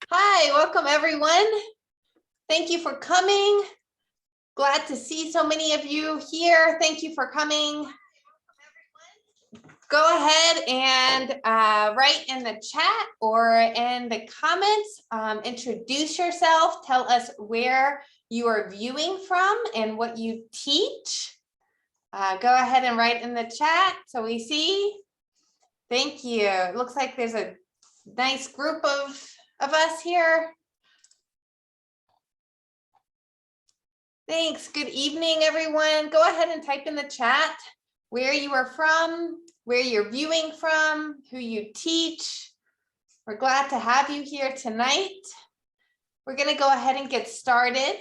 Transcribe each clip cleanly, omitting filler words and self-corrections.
Hi, welcome everyone. Thank you for coming. Glad to see so many of you here. Thank you for coming. Go ahead and write in the chat or in the comments, introduce yourself, tell us where you are viewing from and what you teach. Go ahead and write in the chat so we see. Thank you. It looks like there's a nice group of us here. Thanks. Good evening, everyone. Go ahead and type in the chat where you are from, where you're viewing from, who you teach. We're glad to have you here tonight. We're going to go ahead and get started.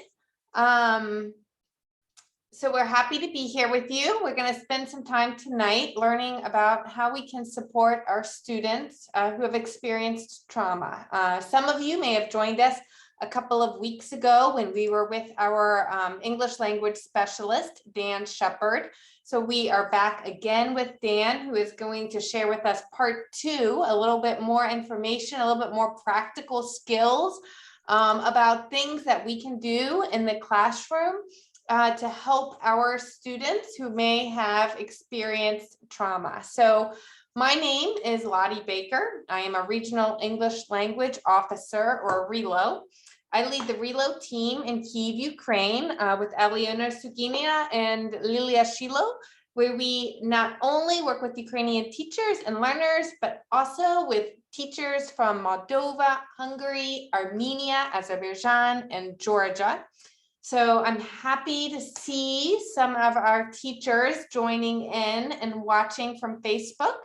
So we're happy to be here with you. We're going to spend some time tonight learning about how we can support our students who have experienced trauma. Some of you may have joined us a couple of weeks ago when we were with our English language specialist, Dan Shepard. So we are back again with Dan, who is going to share with us part 2, a little bit more information, a little bit more practical skills about things that we can do in the classroom to help our students who may have experienced trauma. So my name is Lottie Baker. I am a Regional English Language Officer, or RELO. I lead the RELO team in Kyiv, Ukraine, with Aliona Suginia and Lilia Shilo, where we not only work with Ukrainian teachers and learners, but also with teachers from Moldova, Hungary, Armenia, Azerbaijan, and Georgia. So I'm happy to see some of our teachers joining in and watching from Facebook.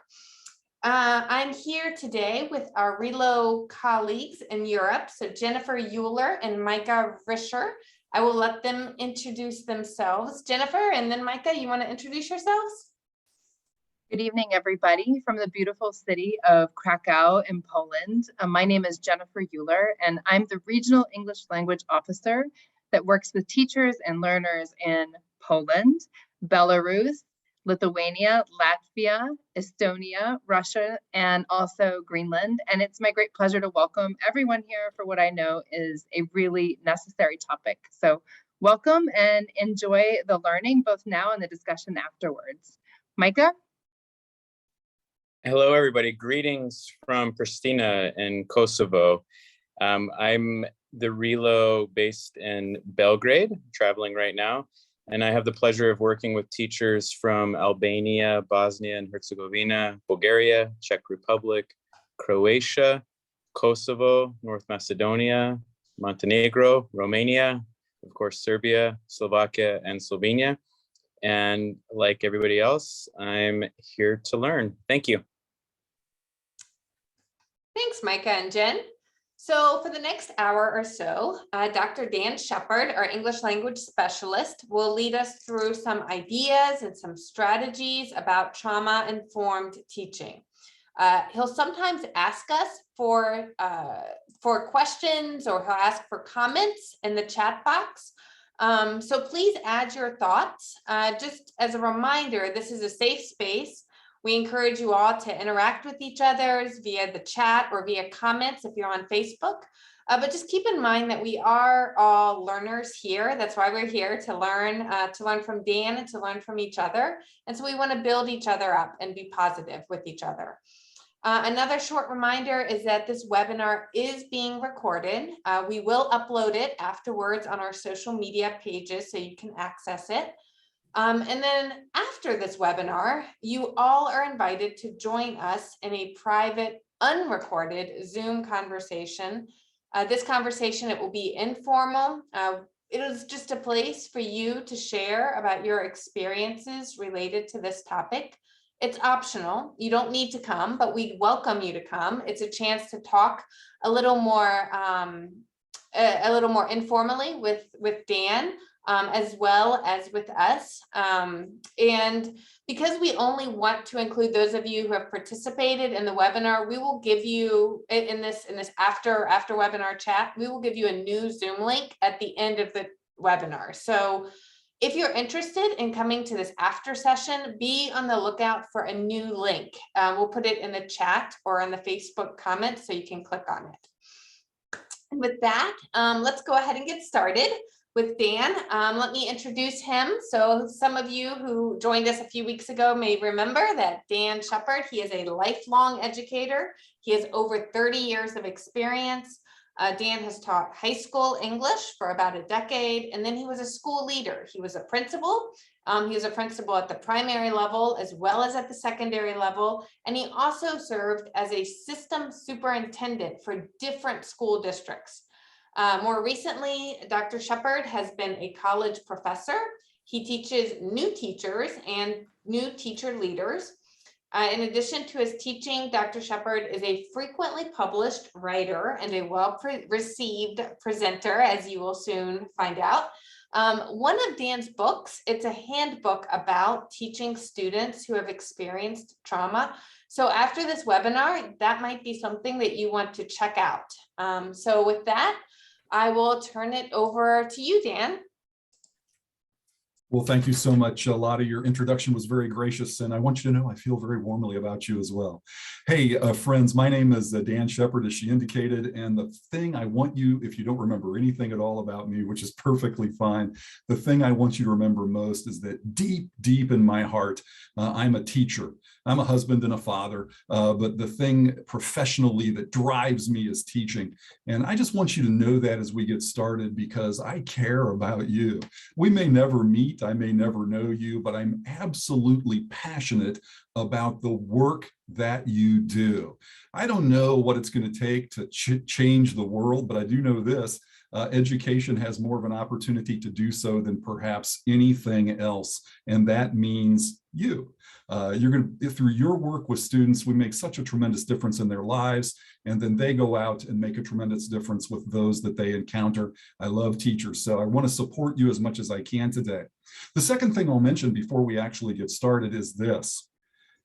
I'm here today with our RELO colleagues in Europe, so Jennifer Euler and Micah Risher. I will let them introduce themselves. Jennifer and then Micah, you want to introduce yourselves? Good evening, everybody, from the beautiful city of Krakow in Poland. My name is Jennifer Euler, and I'm the Regional English Language Officer that works with teachers and learners in Poland, Belarus, Lithuania, Latvia, Estonia, Russia, and also Greenland. And it's my great pleasure to welcome everyone here for what I know is a really necessary topic. So welcome and enjoy the learning both now and the discussion afterwards. Micah? Hello, everybody. Greetings from Pristina in Kosovo. I'm the RELO based in Belgrade, traveling right now. And I have the pleasure of working with teachers from Albania, Bosnia and Herzegovina, Bulgaria, Czech Republic, Croatia, Kosovo, North Macedonia, Montenegro, Romania, of course, Serbia, Slovakia, and Slovenia. And like everybody else, I'm here to learn. Thank you. Thanks, Micah and Jen. So for the next hour or so, Dr. Dan Shepard, our English language specialist, will lead us through some ideas and some strategies about trauma-informed teaching. He'll sometimes ask us for questions, or he'll ask for comments in the chat box. So please add your thoughts. Just as a reminder, this is a safe space. We encourage you all to interact with each other via the chat or via comments if you're on Facebook. But just keep in mind that we are all learners here. That's why we're here, to learn from Dan and to learn from each other. And so we want to build each other up and be positive with each other. Another short reminder is that this webinar is being recorded. We will upload it afterwards on our social media pages so you can access it. And then after this webinar, you all are invited to join us in a private, unrecorded Zoom conversation. This conversation, it will be informal. It is just a place for you to share about your experiences related to this topic. It's optional. You don't need to come, but we welcome you to come. It's a chance to talk a little more informally with Dan, as well as with us. And because we only want to include those of you who have participated in the webinar, we will give you in this after webinar chat, we will give you a new Zoom link at the end of the webinar. So if you're interested in coming to this after session, be on the lookout for a new link. We'll put it in the chat or in the Facebook comments so you can click on it. And with that, let's go ahead and get started with Dan. Let me introduce him. So some of you who joined us a few weeks ago may remember that Dan Shepard, he is a lifelong educator. He has over 30 years of experience. Dan has taught high school English for about a decade, and then he was a school leader. He was a principal. He was a principal at the primary level as well as at the secondary level, and he also served as a system superintendent for different school districts. More recently, Dr. Shepard has been a college professor. He teaches new teachers and new teacher leaders. In addition to his teaching, Dr. Shepard is a frequently published writer and a well-received presenter, as you will soon find out. One of Dan's books, it's a handbook about teaching students who have experienced trauma. So after this webinar, that might be something that you want to check out. So with that, I will turn it over to you, Dan. Well, thank you so much, Lotta. Your introduction was very gracious, and I want you to know I feel very warmly about you as well. Hey, friends, my name is Dan Shepard, as she indicated, and the thing I want you, if you don't remember anything at all about me, which is perfectly fine, the thing I want you to remember most is that deep, deep in my heart, I'm a teacher. I'm a husband and a father, but the thing professionally that drives me is teaching. And I just want you to know that as we get started, because I care about you. We may never meet, I may never know you, but I'm absolutely passionate about the work that you do. I don't know what it's going to take to change the world, but I do know this. Education has more of an opportunity to do so than perhaps anything else, and that means you. You're going to, through your work with students, we make such a tremendous difference in their lives, and then they go out and make a tremendous difference with those that they encounter. I love teachers, so I want to support you as much as I can today. The second thing I'll mention before we actually get started is this.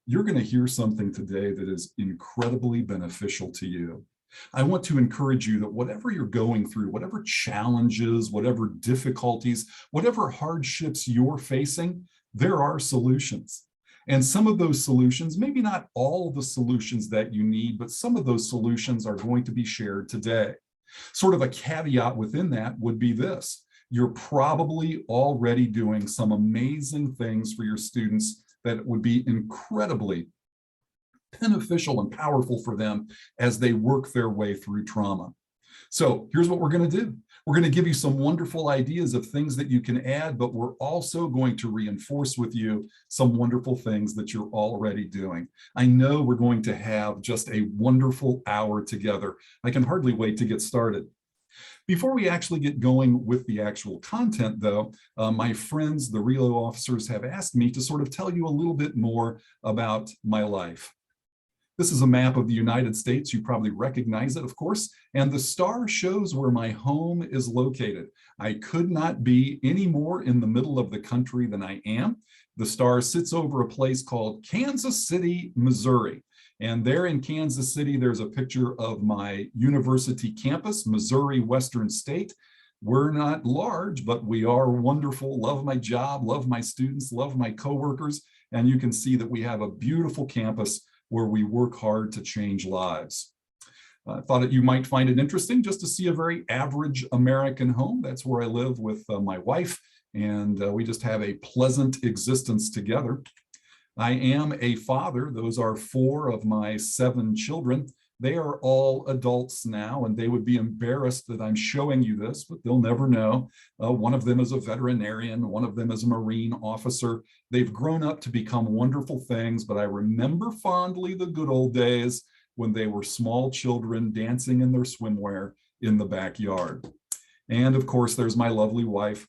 You're going to hear something today that is incredibly beneficial to you. I want to encourage you that whatever you're going through, whatever challenges, whatever difficulties, whatever hardships you're facing, there are solutions. And some of those solutions, maybe not all the solutions that you need, but some of those solutions are going to be shared today. Sort of a caveat within that would be this. You're probably already doing some amazing things for your students that would be incredibly beneficial and powerful for them as they work their way through trauma. So here's what we're going to do. We're going to give you some wonderful ideas of things that you can add, but we're also going to reinforce with you some wonderful things that you're already doing. I know we're going to have just a wonderful hour together. I can hardly wait to get started. Before we actually get going with the actual content, though, my friends, the RELO officers, have asked me to sort of tell you a little bit more about my life. This is a map of the United States. You probably recognize it, of course, and the star shows where my home is located. I could not be any more in the middle of the country than I am. The star sits over a place called Kansas City, Missouri. And there in Kansas City, there's a picture of my university campus, Missouri Western State. We're not large, but we are wonderful. Love my job, love my students, love my coworkers. And you can see that we have a beautiful campus where we work hard to change lives. I thought that you might find it interesting just to see a very average American home. That's where I live with my wife, and we just have a pleasant existence together. I am a father. Those are 4 of my 7 children. They are all adults now, and they would be embarrassed that I'm showing you this, but they'll never know. One of them is a veterinarian. One of them is a Marine officer. They've grown up to become wonderful things, but I remember fondly the good old days when they were small children dancing in their swimwear in the backyard. And of course, there's my lovely wife.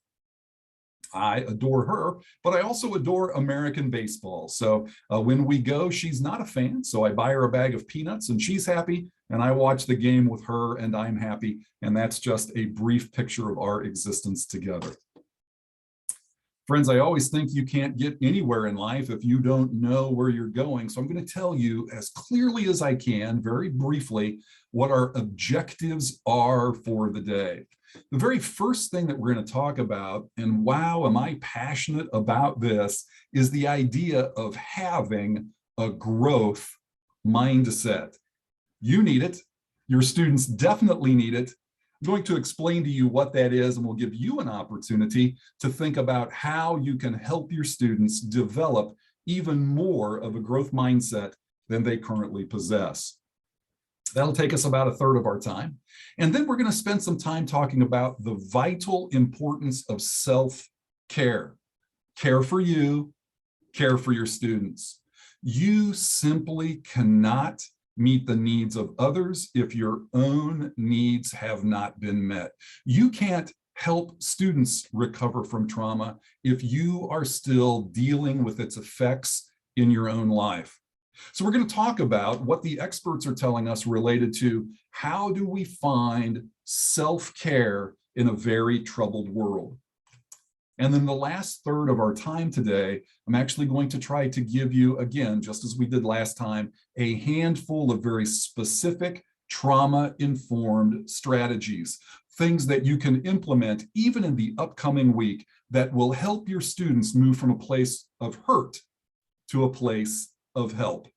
I adore her, but I also adore American baseball. So when we go, she's not a fan. So I buy her a bag of peanuts and she's happy. And I watch the game with her and I'm happy. And that's just a brief picture of our existence together. Friends, I always think you can't get anywhere in life if you don't know where you're going. So I'm going to tell you as clearly as I can, very briefly, what our objectives are for the day. The very first thing that we're going to talk about, and wow, am I passionate about this, is the idea of having a growth mindset. You need it. Your students definitely need it. I'm going to explain to you what that is, and we'll give you an opportunity to think about how you can help your students develop even more of a growth mindset than they currently possess. That'll take us about a third of our time. And then we're going to spend some time talking about the vital importance of self-care. Care for you, care for your students. You simply cannot meet the needs of others if your own needs have not been met. You can't help students recover from trauma if you are still dealing with its effects in your own life. So we're going to talk about what the experts are telling us related to how do we find self-care in a very troubled world. And then the last third of our time today, I'm actually going to try to give you, again, just as we did last time, a handful of very specific trauma-informed strategies, things that you can implement even in the upcoming week that will help your students move from a place of hurt to a place of help.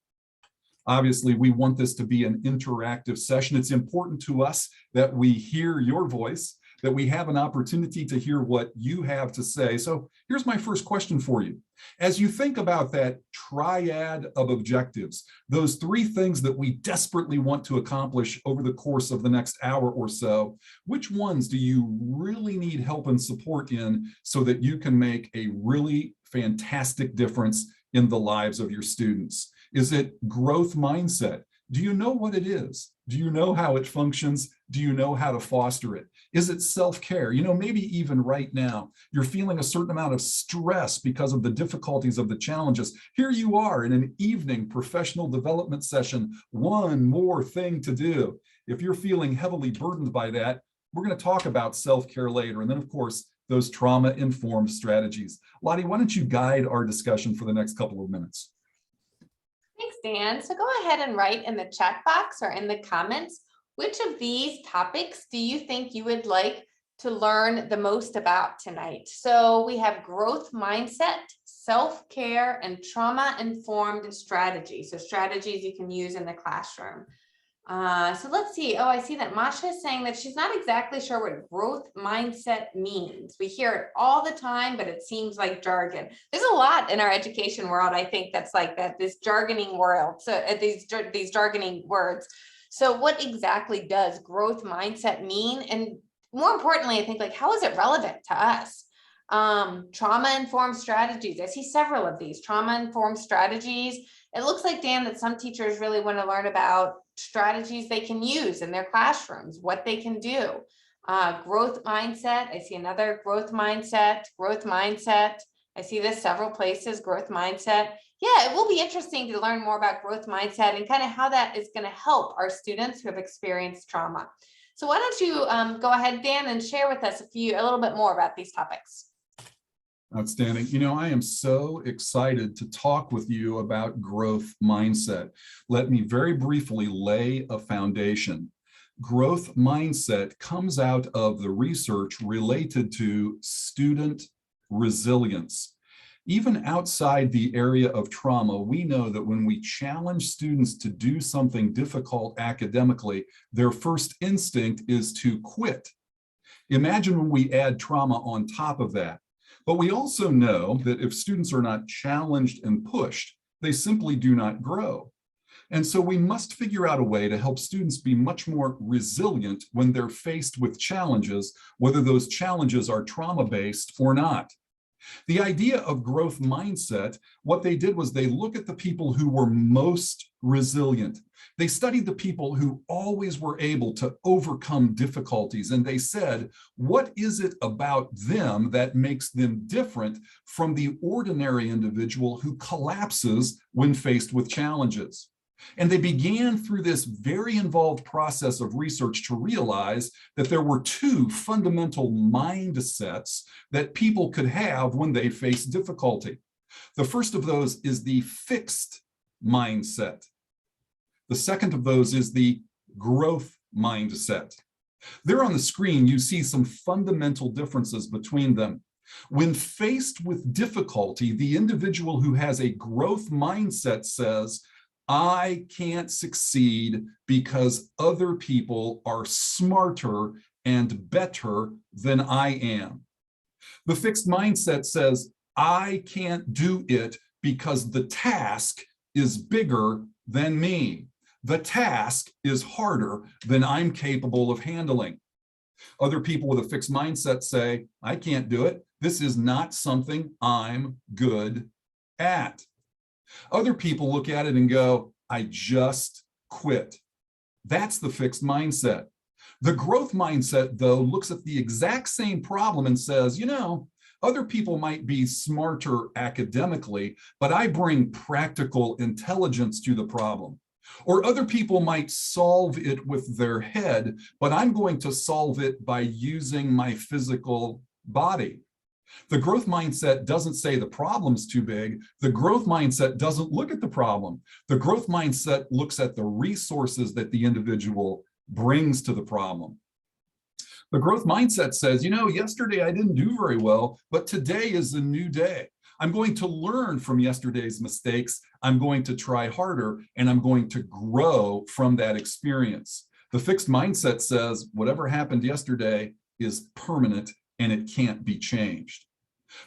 Obviously, we want this to be an interactive session. It's important to us that we hear your voice, that we have an opportunity to hear what you have to say. So here's my first question for you. As you think about that triad of objectives, those three things that we desperately want to accomplish over the course of the next hour or so, which ones do you really need help and support in so that you can make a really fantastic difference in the lives of your students? Is it growth mindset? Do you know what it is? Do you know how it functions? Do you know how to foster it? Is it self-care? You know, maybe even right now, you're feeling a certain amount of stress because of the difficulties of the challenges. Here you are in an evening professional development session, one more thing to do. If you're feeling heavily burdened by that, we're going to talk about self-care later. And then, of course, those trauma-informed strategies. Lottie, why don't you guide our discussion for the next couple of minutes? Thanks, Dan. So go ahead and write in the chat box or in the comments, which of these topics do you think you would like to learn the most about tonight? So we have growth mindset, self-care, and trauma-informed strategies. So strategies you can use in the classroom. So let's see. Oh, I see that Masha is saying that she's not exactly sure what growth mindset means. We hear it all the time, but it seems like jargon. There's a lot in our education world, I think, that's like that, this jargoning world. So these jargoning words. So what exactly does growth mindset mean? And more importantly, I think, like, how is it relevant to us? Trauma-informed strategies. I see several of these trauma-informed strategies. It looks like, Dan, that some teachers really want to learn about strategies they can use in their classrooms, what they can do. Growth mindset. I see another growth mindset. I see this several places, growth mindset. Yeah, it will be interesting to learn more about growth mindset and kind of how that is going to help our students who have experienced trauma. So why don't you go ahead, Dan, and share with us a little bit more about these topics. Outstanding. You know, I am so excited to talk with you about growth mindset. Let me very briefly lay a foundation. Growth mindset comes out of the research related to student resilience. Even outside the area of trauma, we know that when we challenge students to do something difficult academically, their first instinct is to quit. Imagine when we add trauma on top of that. But we also know that if students are not challenged and pushed, they simply do not grow. And so we must figure out a way to help students be much more resilient when they're faced with challenges, whether those challenges are trauma-based or not. The idea of growth mindset, what they did was they look at the people who were most resilient. They studied the people who always were able to overcome difficulties, and they said, what is it about them that makes them different from the ordinary individual who collapses when faced with challenges? And they began through this very involved process of research to realize that there were two fundamental mindsets that people could have when they face difficulty. The first of those is the fixed mindset. The second of those is the growth mindset. There on the screen, you see some fundamental differences between them. When faced with difficulty, the individual who has a growth mindset says, I can't succeed because other people are smarter and better than I am. The fixed mindset says, I can't do it because the task is bigger than me. The task is harder than I'm capable of handling. Other people with a fixed mindset say, I can't do it. This is not something I'm good at. Other people look at it and go, I just quit. That's the fixed mindset. The growth mindset, though, looks at the exact same problem and says, other people might be smarter academically, but I bring practical intelligence to the problem. Or other people might solve it with their head, but I'm going to solve it by using my physical body. The growth mindset doesn't say the problem's too big. The growth mindset doesn't look at the problem. The growth mindset looks at the resources that the individual brings to the problem. The growth mindset says, yesterday I didn't do very well, but today is a new day. I'm going to learn from yesterday's mistakes. I'm going to try harder, and I'm going to grow from that experience. The fixed mindset says, whatever happened yesterday is permanent and it can't be changed.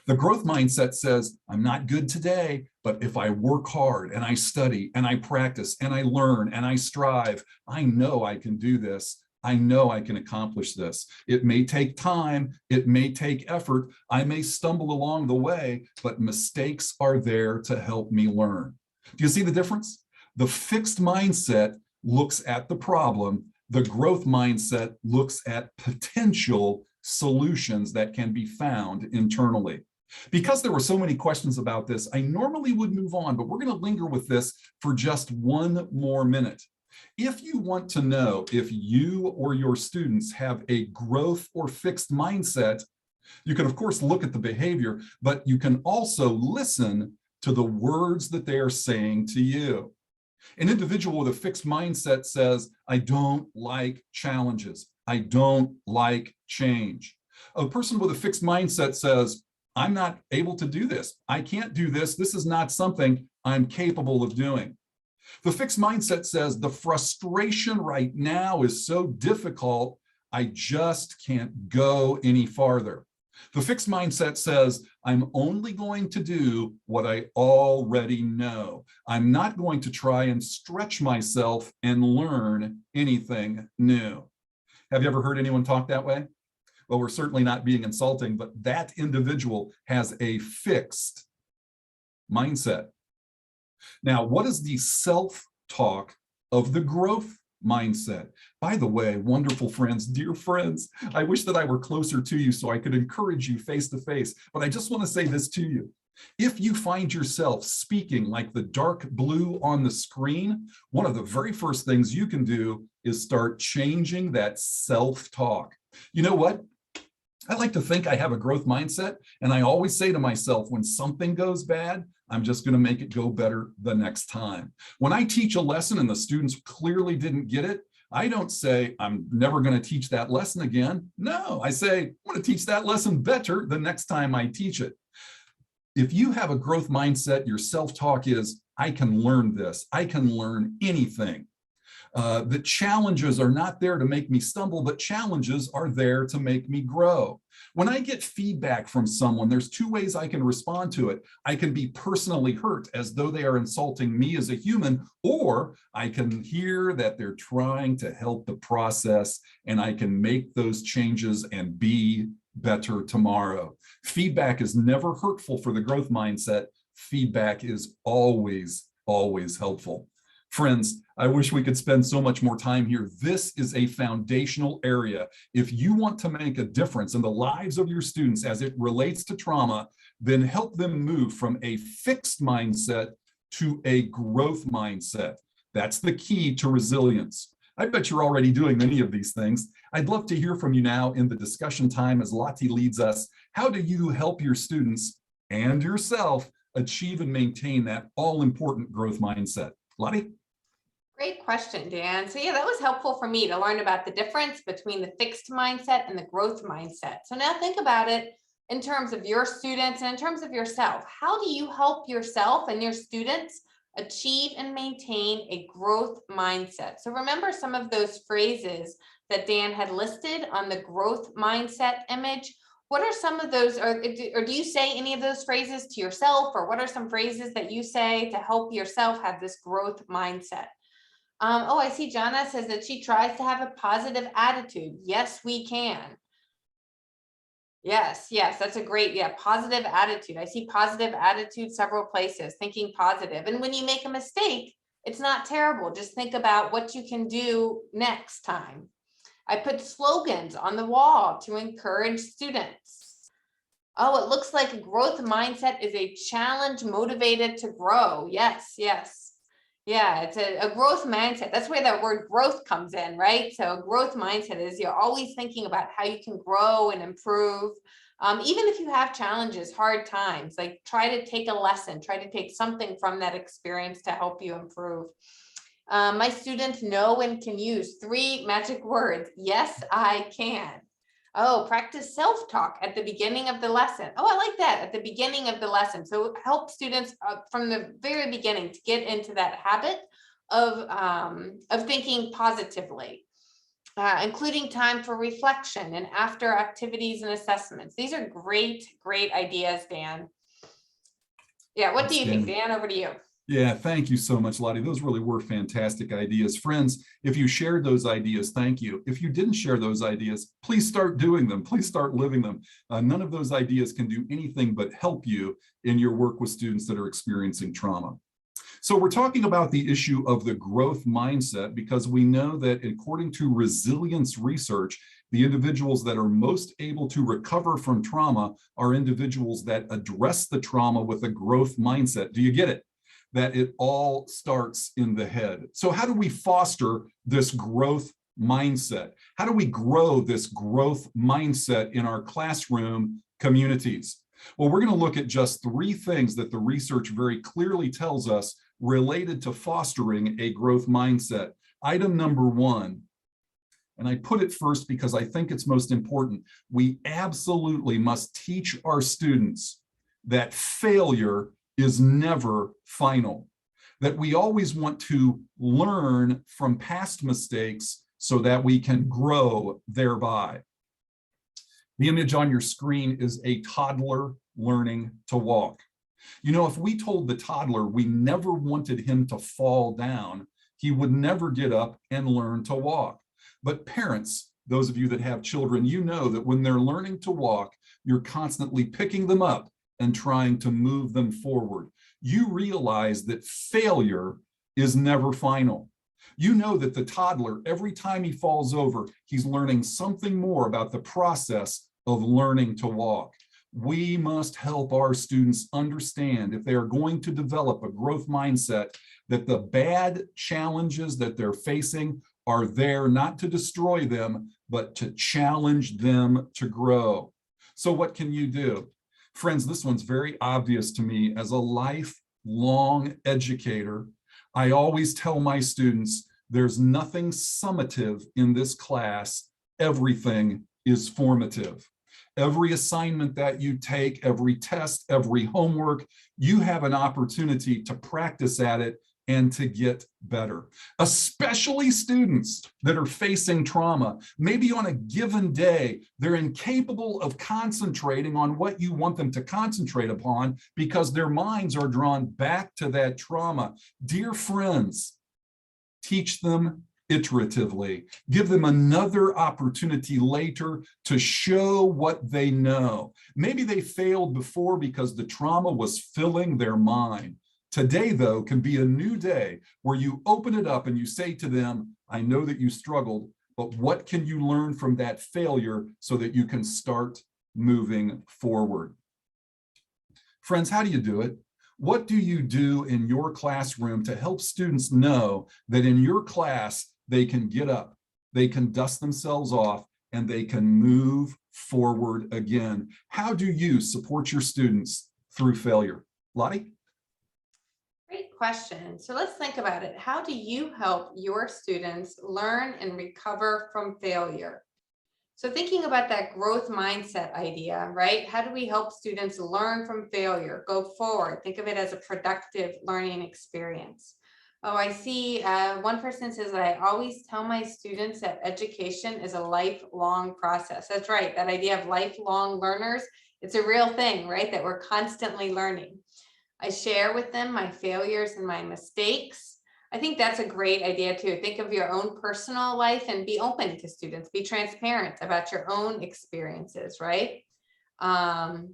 The growth mindset says, I'm not good today, but if I work hard and I study and I practice and I learn and I strive, I know I can do this. I know I can accomplish this. It may take time. It may take effort. I may stumble along the way, but mistakes are there to help me learn. Do you see the difference? The fixed mindset looks at the problem. The growth mindset looks at potential solutions that can be found internally. Because there were so many questions about this, I normally would move on, but we're going to linger with this for just one more minute. If you want to know if you or your students have a growth or fixed mindset, you can, of course, look at the behavior, but you can also listen to the words that they are saying to you. An individual with a fixed mindset says, I don't like challenges. I don't like change. A person with a fixed mindset says, I'm not able to do this. I can't do this. This is not something I'm capable of doing. The fixed mindset says the frustration right now is so difficult, I just can't go any farther. The fixed mindset says, I'm only going to do what I already know. I'm not going to try and stretch myself and learn anything new. Have you ever heard anyone talk that way? Well, we're certainly not being insulting, but that individual has a fixed mindset. Now, what is the self-talk of the growth mindset? By the way, wonderful friends, dear friends, I wish that I were closer to you so I could encourage you face to face, but I just want to say this to you. If you find yourself speaking like the dark blue on the screen, one of the very first things you can do is start changing that self-talk. You know what? I like to think I have a growth mindset, and I always say to myself, when something goes bad, I'm just going to make it go better the next time. When I teach a lesson and the students clearly didn't get it, I don't say, I'm never going to teach that lesson again. No, I say, I'm going to teach that lesson better the next time I teach it. If you have a growth mindset, your self-talk is, I can learn this. I can learn anything. The challenges are not there to make me stumble, but challenges are there to make me grow. When I get feedback from someone, there's two ways I can respond to it. I can be personally hurt as though they are insulting me as a human, or I can hear that they're trying to help the process and I can make those changes and be better tomorrow. Feedback is never hurtful for the growth mindset. Feedback is always, always helpful. Friends, I wish we could spend so much more time here. This is a foundational area. If you want to make a difference in the lives of your students as it relates to trauma, then help them move from a fixed mindset to a growth mindset. That's the key to resilience. I bet you're already doing many of these things. I'd love to hear from you now in the discussion time as Lottie leads us. How do you help your students and yourself achieve and maintain that all-important growth mindset? Lottie? Great question, Dan. So yeah, that was helpful for me to learn about the difference between the fixed mindset and the growth mindset. So now think about it in terms of your students and in terms of yourself. How do you help yourself and your students achieve and maintain a growth mindset? So remember some of those phrases that Dan had listed on the growth mindset image. What are some of those, or do you say any of those phrases to yourself, or what are some phrases that you say to help yourself have this growth mindset? Oh, I see Jana says that she tries to have a positive attitude. Yes, we can. Yes, that's a great, positive attitude. I see positive attitude several places, thinking positive. And when you make a mistake, it's not terrible. Just think about what you can do next time. I put slogans on the wall to encourage students. Oh, it looks like a growth mindset is a challenge motivated to grow. Yes. Yeah, it's a growth mindset. That's where that word growth comes in, right? So a growth mindset is you're always thinking about how you can grow and improve. Even if you have challenges, hard times, like try to take a lesson, try to take something from that experience to help you improve. My students know and can use 3 magic words. Yes, I can. Oh, practice self-talk at the beginning of the lesson. Oh, I like that, at the beginning of the lesson. So help students from the very beginning to get into that habit of thinking positively, including time for reflection and after activities and assessments. These are great ideas, Dan. Yeah, what do you think, Dan? Over to you. Yeah, thank you so much, Lottie. Those really were fantastic ideas. Friends, if you shared those ideas, thank you. If you didn't share those ideas, please start doing them. Please start living them. None of those ideas can do anything but help you in your work with students that are experiencing trauma. So we're talking about the issue of the growth mindset because we know that according to resilience research, the individuals that are most able to recover from trauma are individuals that address the trauma with a growth mindset. Do you get it? That it all starts in the head. So how do we foster this growth mindset? How do we grow this growth mindset in our classroom communities? Well, we're going to look at just 3 things that the research very clearly tells us related to fostering a growth mindset. Item number 1, and I put it first because I think it's most important, we absolutely must teach our students that failure is never final, that we always want to learn from past mistakes so that we can grow thereby. The image on your screen is a toddler learning to walk. You know, if we told the toddler we never wanted him to fall down, he would never get up and learn to walk. But parents, those of you that have children, you know that when they're learning to walk, you're constantly picking them up and trying to move them forward. You realize that failure is never final. You know that the toddler, every time he falls over, he's learning something more about the process of learning to walk. We must help our students understand, if they are going to develop a growth mindset, that the bad challenges that they're facing are there not to destroy them, but to challenge them to grow. So what can you do? Friends, this one's very obvious to me as a lifelong educator. I always tell my students, there's nothing summative in this class. Everything is formative. Every assignment that you take, every test, every homework, you have an opportunity to practice at it and to get better. Especially students that are facing trauma. Maybe on a given day, they're incapable of concentrating on what you want them to concentrate upon because their minds are drawn back to that trauma. Dear friends, teach them iteratively. Give them another opportunity later to show what they know. Maybe they failed before because the trauma was filling their mind. Today, though, can be a new day where you open it up and you say to them, I know that you struggled, but what can you learn from that failure so that you can start moving forward? Friends, how do you do it? What do you do in your classroom to help students know that in your class, they can get up, they can dust themselves off, and they can move forward again? How do you support your students through failure? Lottie? Great question. So let's think about it. How do you help your students learn and recover from failure? So thinking about that growth mindset idea, right? How do we help students learn from failure, go forward? Think of it as a productive learning experience. Oh, I see. One person says that I always tell my students that education is a lifelong process. That's right. That idea of lifelong learners, it's a real thing, right? That we're constantly learning. I share with them my failures and my mistakes. I think that's a great idea too. Think of your own personal life and be open to students. Be transparent about your own experiences, right? The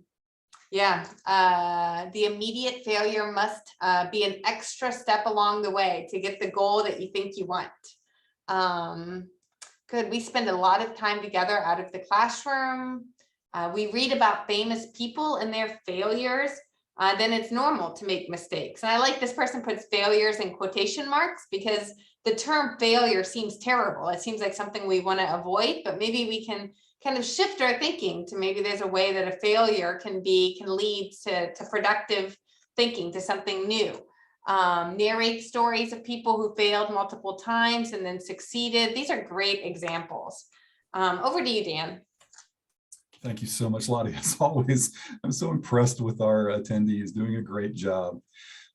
immediate failure must be an extra step along the way to get the goal that you think you want. Good, we spend a lot of time together out of the classroom. We read about famous people and their failures. Then it's normal to make mistakes. And I like this person puts failures in quotation marks because the term failure seems terrible. It seems like something we want to avoid, but maybe we can kind of shift our thinking to maybe there's a way that a failure can lead to productive thinking, to something new. Narrate stories of people who failed multiple times and then succeeded. These are great examples. Over to you, Dan. Thank you so much, Lottie. As always, I'm so impressed with our attendees doing a great job.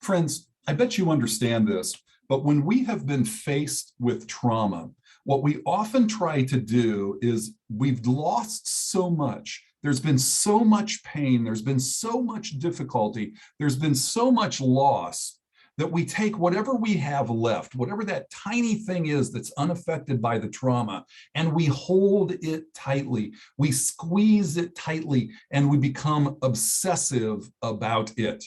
Friends, I bet you understand this, but when we have been faced with trauma, what we often try to do is we've lost so much. There's been so much pain. There's been so much difficulty. There's been so much loss that we take whatever we have left, whatever that tiny thing is that's unaffected by the trauma, and we hold it tightly. We squeeze it tightly, and we become obsessive about it.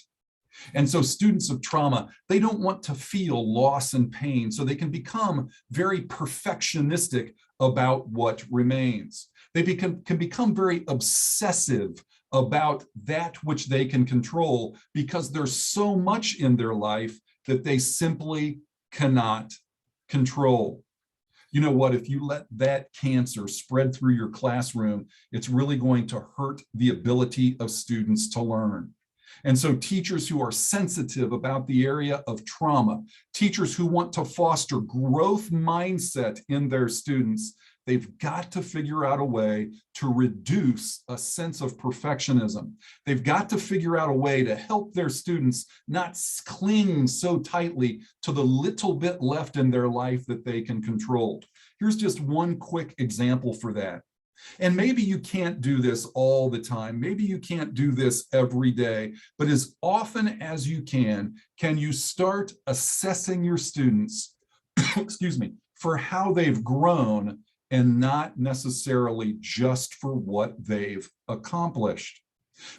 And so students of trauma, they don't want to feel loss and pain, so they can become very perfectionistic about what remains. They can become very obsessive about that which they can control because there's so much in their life that they simply cannot control. You know what, if you let that cancer spread through your classroom, it's really going to hurt the ability of students to learn. And so teachers who are sensitive about the area of trauma, teachers who want to foster growth mindset in their students, they've got to figure out a way to reduce a sense of perfectionism. They've got to figure out a way to help their students not cling so tightly to the little bit left in their life that they can control. Here's just one quick example for that. And maybe you can't do this all the time. Maybe you can't do this every day, but as often as you can you start assessing your students, excuse me, for how they've grown and not necessarily just for what they've accomplished.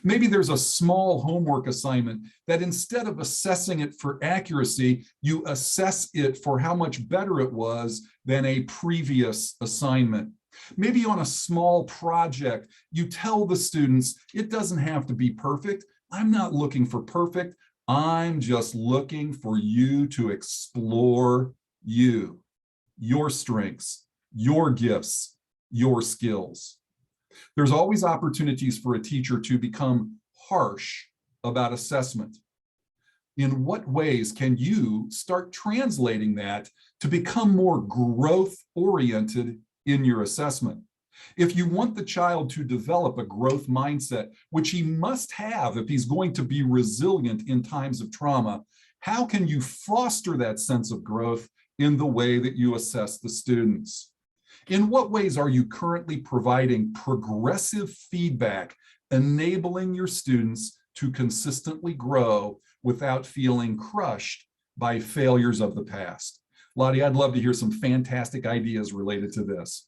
Maybe there's a small homework assignment that instead of assessing it for accuracy, you assess it for how much better it was than a previous assignment. Maybe on a small project, you tell the students, it doesn't have to be perfect. I'm not looking for perfect. I'm just looking for you to explore you, your strengths, your gifts, your skills. There's always opportunities for a teacher to become harsh about assessment. In what ways can you start translating that to become more growth-oriented in your assessment? If you want the child to develop a growth mindset, which he must have if he's going to be resilient in times of trauma, how can you foster that sense of growth in the way that you assess the students? In what ways are you currently providing progressive feedback, enabling your students to consistently grow without feeling crushed by failures of the past? Lottie, I'd love to hear some fantastic ideas related to this.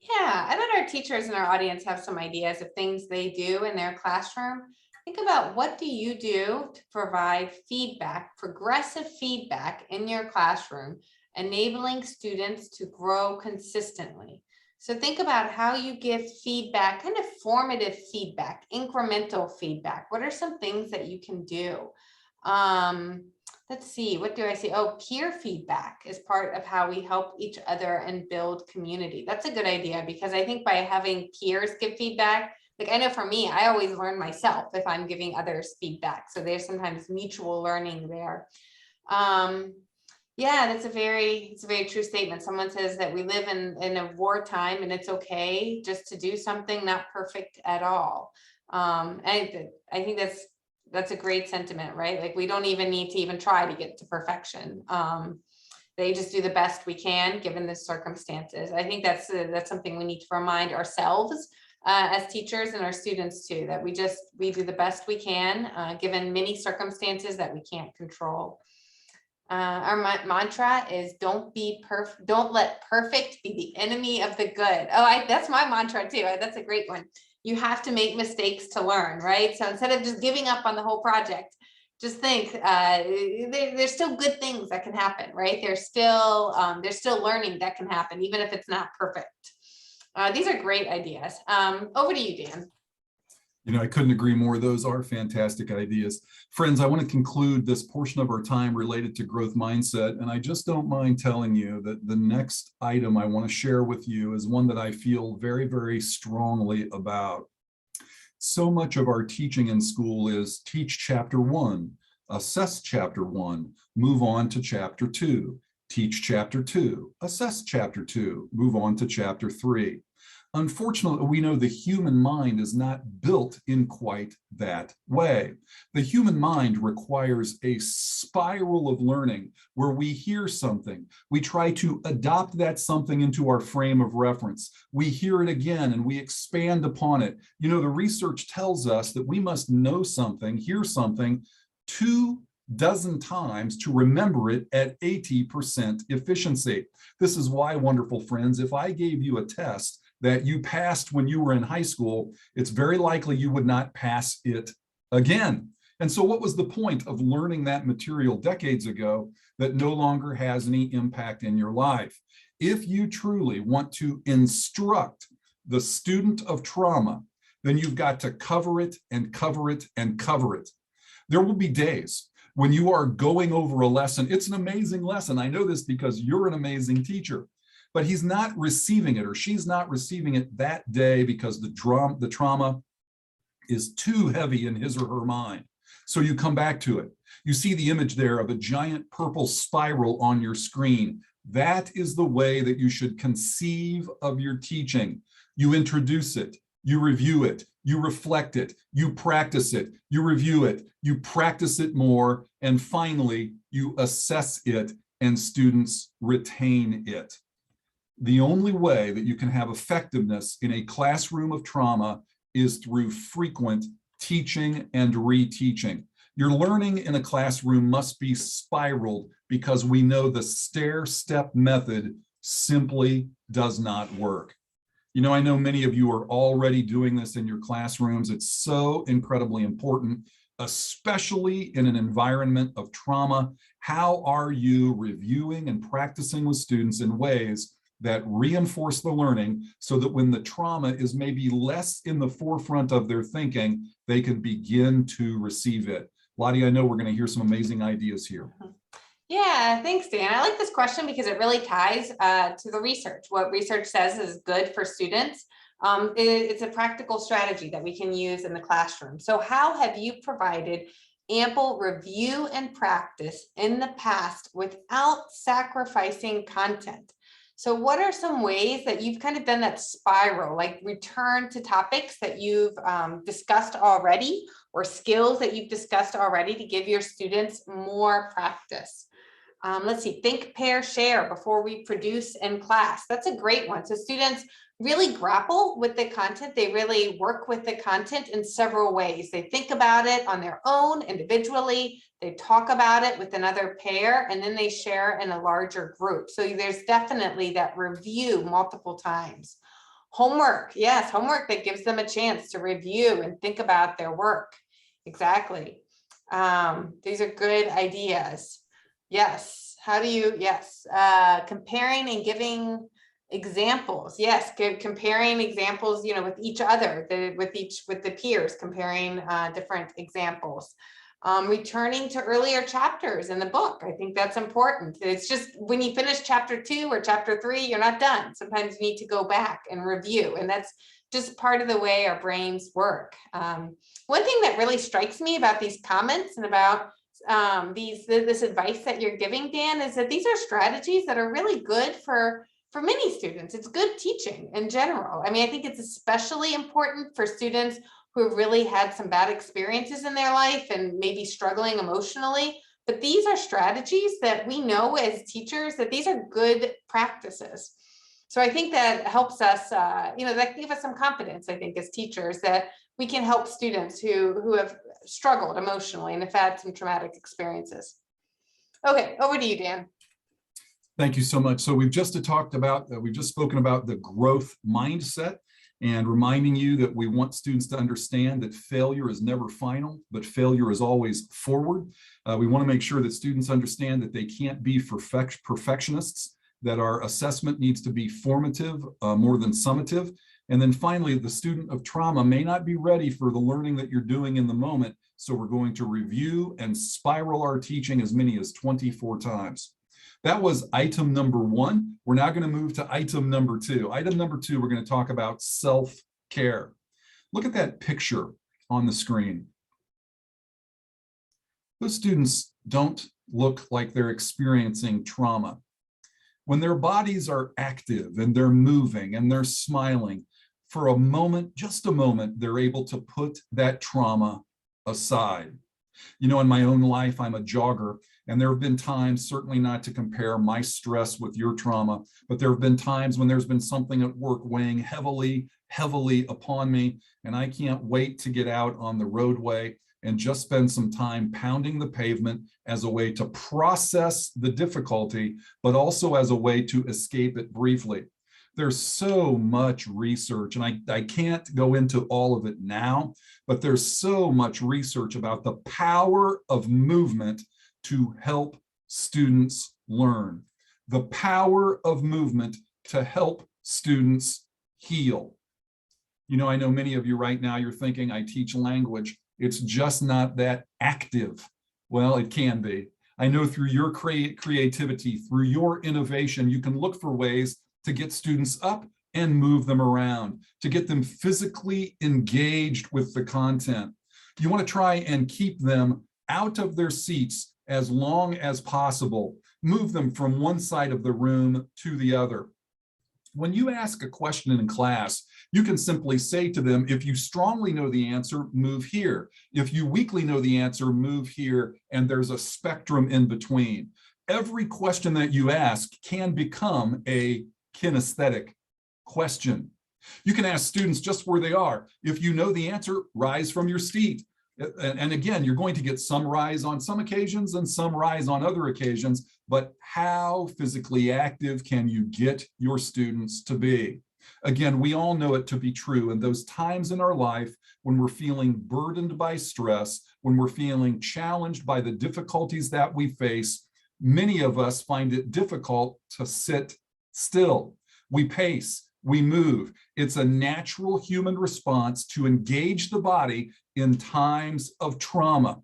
Yeah, I bet our teachers in our audience have some ideas of things they do in their classroom. Think about, what do you do to provide feedback, progressive feedback in your classroom, enabling students to grow consistently? So think about how you give feedback, kind of formative feedback, incremental feedback. What are some things that you can do? Let's see, what do I see? Oh, peer feedback is part of how we help each other and build community. That's a good idea, because I think by having peers give feedback, like I know for me, I always learn myself if I'm giving others feedback. So there's sometimes mutual learning there. Yeah, it's a very true statement. Someone says that we live in a wartime and it's okay just to do something not perfect at all. I think that's a great sentiment, right? Like we don't even need to even try to get to perfection. They just do the best we can given the circumstances. I think that's something we need to remind ourselves as teachers and our students too, that we do the best we can given many circumstances that we can't control. Our mantra is don't let perfect be the enemy of the good. Oh, that's my mantra too. That's a great one. You have to make mistakes to learn, right? So instead of just giving up on the whole project, just think there's still good things that can happen, right? There's still learning that can happen, even if it's not perfect. These are great ideas. Over to you, Dan. You know, I couldn't agree more. Those are fantastic ideas. Friends, I want to conclude this portion of our time related to growth mindset. And I just don't mind telling you that the next item I want to share with you is one that I feel very, very strongly about. So much of our teaching in school is teach chapter 1, assess chapter 1, move on to chapter 2, teach chapter 2, assess chapter 2, move on to chapter 3. Unfortunately, we know the human mind is not built in quite that way. The human mind requires a spiral of learning where we hear something, we try to adopt that something into our frame of reference. We hear it again and we expand upon it. You know, the research tells us that we must know something, hear something 24 times to remember it at 80% efficiency. This is why, wonderful friends, if I gave you a test that you passed when you were in high school, it's very likely you would not pass it again. And so what was the point of learning that material decades ago that no longer has any impact in your life? If you truly want to instruct the student of trauma, then you've got to cover it and cover it and cover it. There will be days when you are going over a lesson. It's an amazing lesson. I know this because you're an amazing teacher. But he's not receiving it or she's not receiving it that day because the trauma is too heavy in his or her mind. So you come back to it. You see the image there of a giant purple spiral on your screen. That is the way that you should conceive of your teaching. You introduce it, you review it, you reflect it, you practice it, you review it, you practice it more, and finally you assess it and students retain it. The only way that you can have effectiveness in a classroom of trauma is through frequent teaching and reteaching. Your learning in a classroom must be spiraled because we know the stair-step method simply does not work. You know, I know many of you are already doing this in your classrooms. It's so incredibly important, especially in an environment of trauma. How are you reviewing and practicing with students in ways that reinforce the learning so that when the trauma is maybe less in the forefront of their thinking, they can begin to receive it? Lottie, I know we're going to hear some amazing ideas here. Yeah, thanks, Dan. I like this question because it really ties to the research. What research says is good for students. It's a practical strategy that we can use in the classroom. So how have you provided ample review and practice in the past without sacrificing content? So what are some ways that you've kind of done that spiral, like return to topics that you've discussed already or skills that you've discussed already to give your students more practice? Let's see, think, pair, share before we produce in class. That's a great one. So students really grapple with the content. They really work with the content in several ways. They think about it on their own individually. They talk about it with another pair, and then they share in a larger group. So there's definitely that review multiple times. Homework, yes, homework that gives them a chance to review and think about their work. Exactly. These are good ideas. Yes. How do you, yes. Comparing and giving examples. Yes. Comparing examples, you know, with each other, with the peers, comparing different examples. Returning to earlier chapters in the book. I think that's important. It's just when you finish chapter 2 or chapter 3, you're not done. Sometimes you need to go back and review. And that's just part of the way our brains work. One thing that really strikes me about these comments and about this advice that you're giving, Dan, is that these are strategies that are really good for many students. It's good teaching in general. I mean, I think it's especially important for students who have really had some bad experiences in their life and maybe struggling emotionally. But these are strategies that we know as teachers that these are good practices. So I think that helps us, that gives us some confidence, I think, as teachers, that we can help students who have struggled emotionally and have had some traumatic experiences. Okay, over to you, Dan. Thank you so much. So we've just spoken about the growth mindset, and reminding you that we want students to understand that failure is never final, but failure is always forward. We want to make sure that students understand that they can't be perfectionists, that our assessment needs to be formative more than summative. And then finally, the student of trauma may not be ready for the learning that you're doing in the moment. So we're going to review and spiral our teaching as many as 24 times. That was item number 1. We're now going to move to item number 2. Item number 2, we're going to talk about self-care. Look at that picture on the screen. Those students don't look like they're experiencing trauma. When their bodies are active and they're moving and they're smiling, for a moment, just a moment, they're able to put that trauma aside. You know, in my own life, I'm a jogger, and there have been times, certainly not to compare my stress with your trauma, but there have been times when there's been something at work weighing heavily upon me, and I can't wait to get out on the roadway and just spend some time pounding the pavement as a way to process the difficulty, but also as a way to escape it briefly. There's so much research, and I can't go into all of it now, but there's so much research about the power of movement to help students learn, the power of movement to help students heal. You know, I know many of you right now, you're thinking, I teach language. It's just not that active. Well, it can be. I know through your creativity, through your innovation, you can look for ways to get students up and move them around, to get them physically engaged with the content. You want to try and keep them out of their seats as long as possible. Move them from one side of the room to the other. When you ask a question in class, you can simply say to them, if you strongly know the answer, move here. If you weakly know the answer, move here, and there's a spectrum in between. Every question that you ask can become a kinesthetic question. You can ask students just where they are. If you know the answer, rise from your seat. And again, you're going to get some rise on some occasions and some rise on other occasions, but how physically active can you get your students to be? Again, we all know it to be true. In those times in our life when we're feeling burdened by stress, when we're feeling challenged by the difficulties that we face, many of us find it difficult to sit still. We pace, we move. It's a natural human response to engage the body in times of trauma.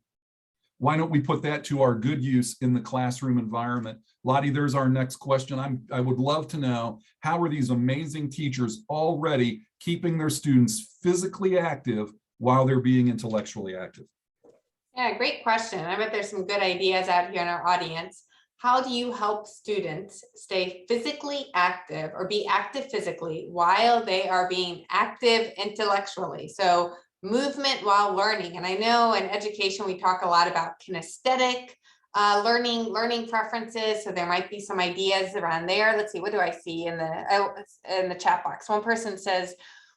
Why don't we put that to our good use in the classroom environment? Lottie, there's our next question. I would love to know, how are these amazing teachers already keeping their students physically active while they're being intellectually active? Yeah, great question. I bet there's some good ideas out here in our audience. How do you help students stay physically active or be active physically while they are being active intellectually? So movement while learning. And I know in education, we talk a lot about kinesthetic learning preferences. So there might be some ideas around there. Let's see, what do I see in the chat box? One person says,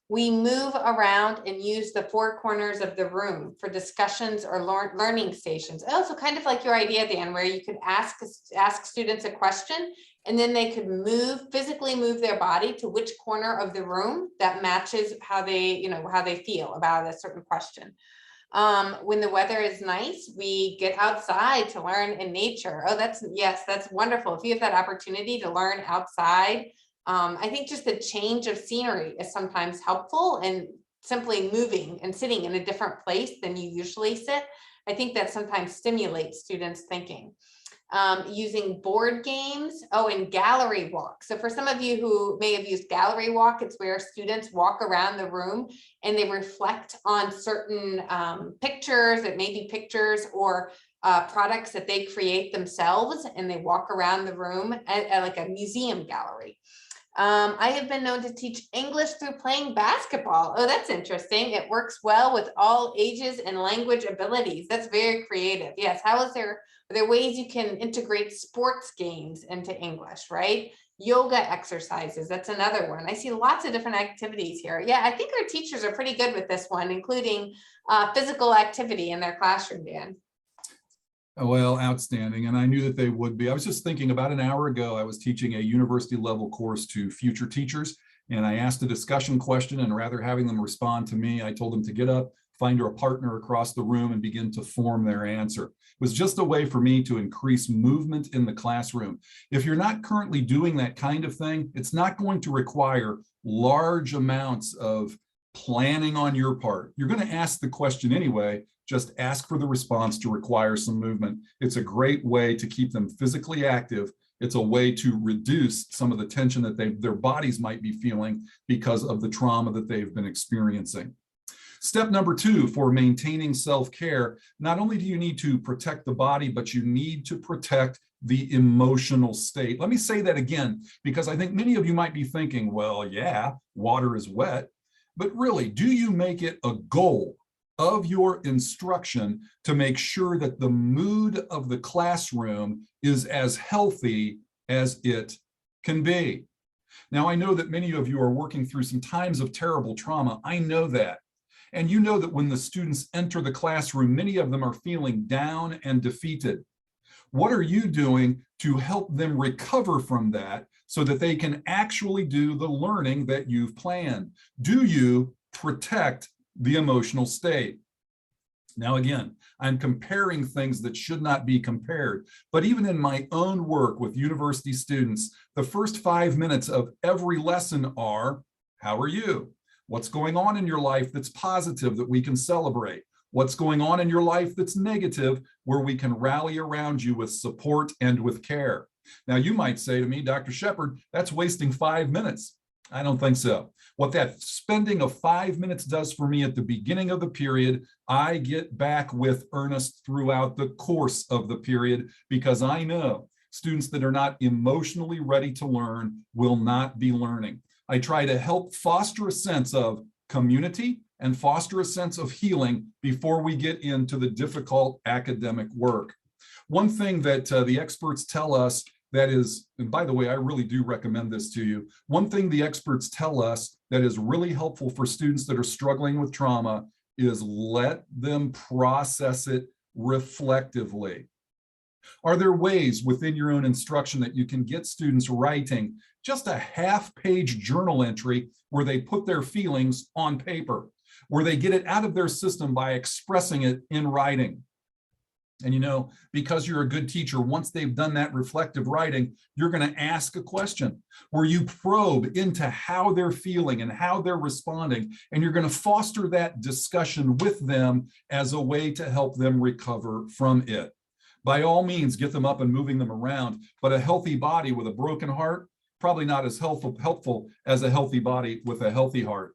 we move around and use the four corners of the room for discussions or learning stations. Also kind of like your idea, Dan, where you could ask students a question and then they could physically move their body to which corner of the room that matches how they feel about a certain question. When the weather is nice, we get outside to learn in nature. Oh, that's wonderful. If you have that opportunity to learn outside, I think just the change of scenery is sometimes helpful, and simply moving and sitting in a different place than you usually sit. I think that sometimes stimulates students' thinking. Using board games, and gallery walk. So for some of you who may have used gallery walk, it's where students walk around the room and they reflect on certain pictures. It may be pictures or products that they create themselves, and they walk around the room at like a museum gallery. I have been known to teach English through playing basketball. Oh, that's interesting. It works well with all ages and language abilities. That's very creative. Yes. Are there ways you can integrate sports games into English, right? Yoga exercises. That's another one. I see lots of different activities here. Yeah, I think our teachers are pretty good with this one, including physical activity in their classroom, Dan. Well, outstanding. And I knew that they would be. I was just thinking about an hour ago, I was teaching a university level course to future teachers, and I asked a discussion question, and rather having them respond to me, I told them to get up, find a partner across the room, and begin to form their answer. It was just a way for me to increase movement in the classroom. If you're not currently doing that kind of thing, it's not going to require large amounts of planning on your part. You're going to ask the question anyway. Just ask for the response to require some movement. It's a great way to keep them physically active. It's a way to reduce some of the tension that their bodies might be feeling because of the trauma that they've been experiencing. Step number 2 for maintaining self-care, not only do you need to protect the body, but you need to protect the emotional state. Let me say that again, because I think many of you might be thinking, well, yeah, water is wet, but really, do you make it a goal of your instruction to make sure that the mood of the classroom is as healthy as it can be? Now, I know that many of you are working through some times of terrible trauma. I know that. And you know that when the students enter the classroom, many of them are feeling down and defeated. What are you doing to help them recover from that so that they can actually do the learning that you've planned? Do you protect the emotional state? Now, again, I'm comparing things that should not be compared, but even in my own work with university students, the first 5 minutes of every lesson are, how are you? What's going on in your life that's positive that we can celebrate? What's going on in your life that's negative where we can rally around you with support and with care? Now, you might say to me, Dr. Shepard, that's wasting 5 minutes. I don't think so. What that spending of 5 minutes does for me at the beginning of the period, I get back with earnest throughout the course of the period, because I know students that are not emotionally ready to learn will not be learning. I try to help foster a sense of community and foster a sense of healing before we get into the difficult academic work. One thing that the experts tell us that is, and by the way, I really do recommend this to you. One thing the experts tell us that is really helpful for students that are struggling with trauma is let them process it reflectively. Are there ways within your own instruction that you can get students writing just a half-page journal entry where they put their feelings on paper, where they get it out of their system by expressing it in writing? And you know, because you're a good teacher, once they've done that reflective writing, you're going to ask a question where you probe into how they're feeling and how they're responding, and you're going to foster that discussion with them as a way to help them recover from it. By all means, get them up and moving them around, but a healthy body with a broken heart, probably not as helpful as a healthy body with a healthy heart.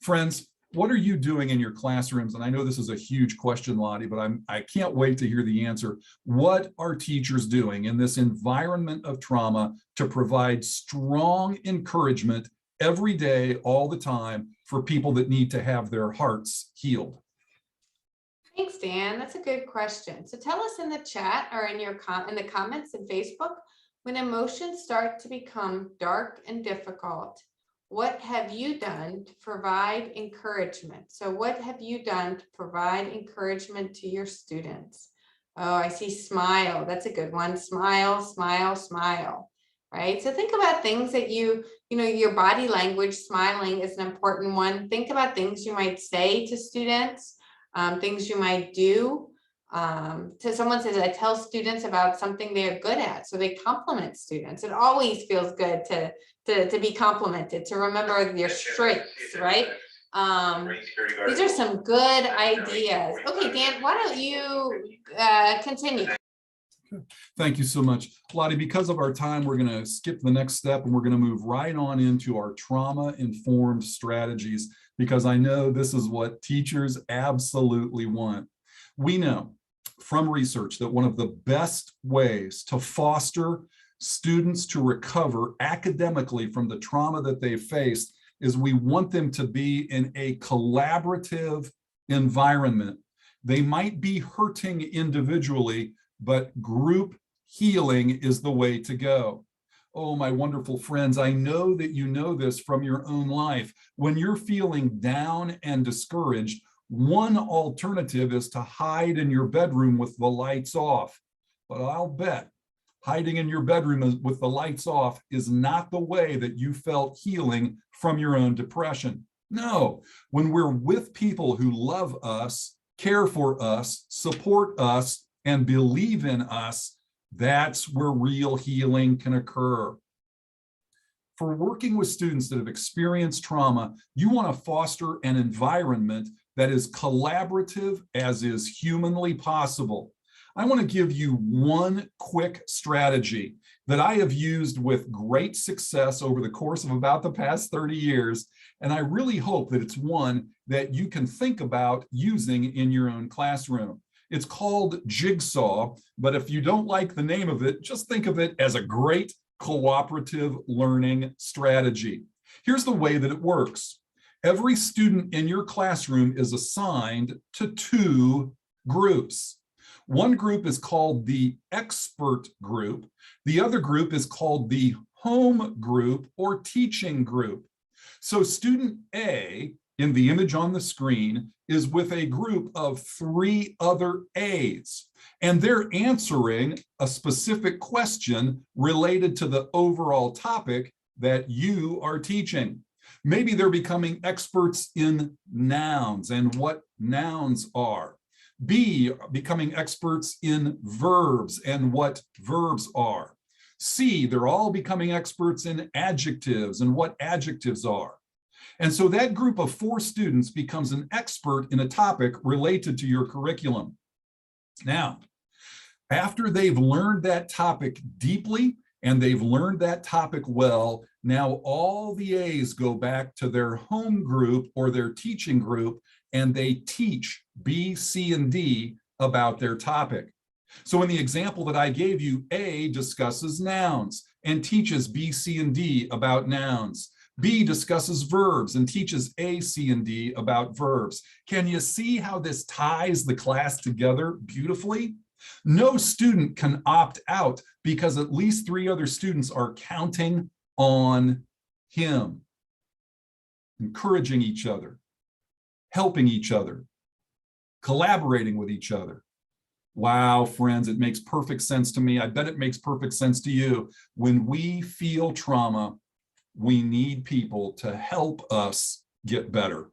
Friends, what are you doing in your classrooms? And I know this is a huge question, Lottie, but I can't wait to hear the answer. What are teachers doing in this environment of trauma to provide strong encouragement every day, all the time, for people that need to have their hearts healed? Thanks, Dan. That's a good question. So tell us in the chat or in in the comments in Facebook, when emotions start to become dark and difficult, what have you done to provide encouragement? So what have you done to provide encouragement to your students? Oh, I see smile. That's a good one. Smile, smile, smile. Right? So think about things that you know, your body language, smiling is an important one. Think about things you might say to students, things you might do. Someone says, I tell students about something they're good at. So they compliment students. It always feels good to be complimented, to remember your strengths, right? These are some good ideas. Okay, Dan, why don't you continue? Thank you so much, Lottie. Because of our time, we're going to skip the next step and we're going to move right on into our trauma-informed strategies, because I know this is what teachers absolutely want. We know from research that one of the best ways to foster students to recover academically from the trauma that they faced is we want them to be in a collaborative environment. They might be hurting individually, but group healing is the way to go. Oh, my wonderful friends, I know that you know this from your own life. When you're feeling down and discouraged, one alternative is to hide in your bedroom with the lights off. But I'll bet hiding in your bedroom with the lights off is not the way that you felt healing from your own depression. No, when we're with people who love us, care for us, support us, and believe in us, that's where real healing can occur. For working with students that have experienced trauma, you want to foster an environment that is collaborative as is humanly possible. I want to give you one quick strategy that I have used with great success over the course of about the past 30 years, and I really hope that it's one that you can think about using in your own classroom. It's called Jigsaw, but if you don't like the name of it, just think of it as a great cooperative learning strategy. Here's the way that it works. Every student in your classroom is assigned to two groups. One group is called the expert group. The other group is called the home group or teaching group. So student A, in the image on the screen, is with a group of 3 other A's, and they're answering a specific question related to the overall topic that you are teaching. Maybe they're becoming experts in nouns and what nouns are. B, becoming experts in verbs and what verbs are. C, they're all becoming experts in adjectives and what adjectives are. And so that group of 4 students becomes an expert in a topic related to your curriculum. Now, after they've learned that topic deeply and they've learned that topic well, now all the A's go back to their home group or their teaching group, and they teach B, C, and D about their topic. So in the example that I gave you, A discusses nouns and teaches B, C, and D about nouns. B discusses verbs and teaches A, C, and D about verbs. Can you see how this ties the class together beautifully? No student can opt out because at least 3 other students are counting on him, encouraging each other, helping each other, collaborating with each other. Wow, friends, it makes perfect sense to me. I bet it makes perfect sense to you. When we feel trauma, we need people to help us get better.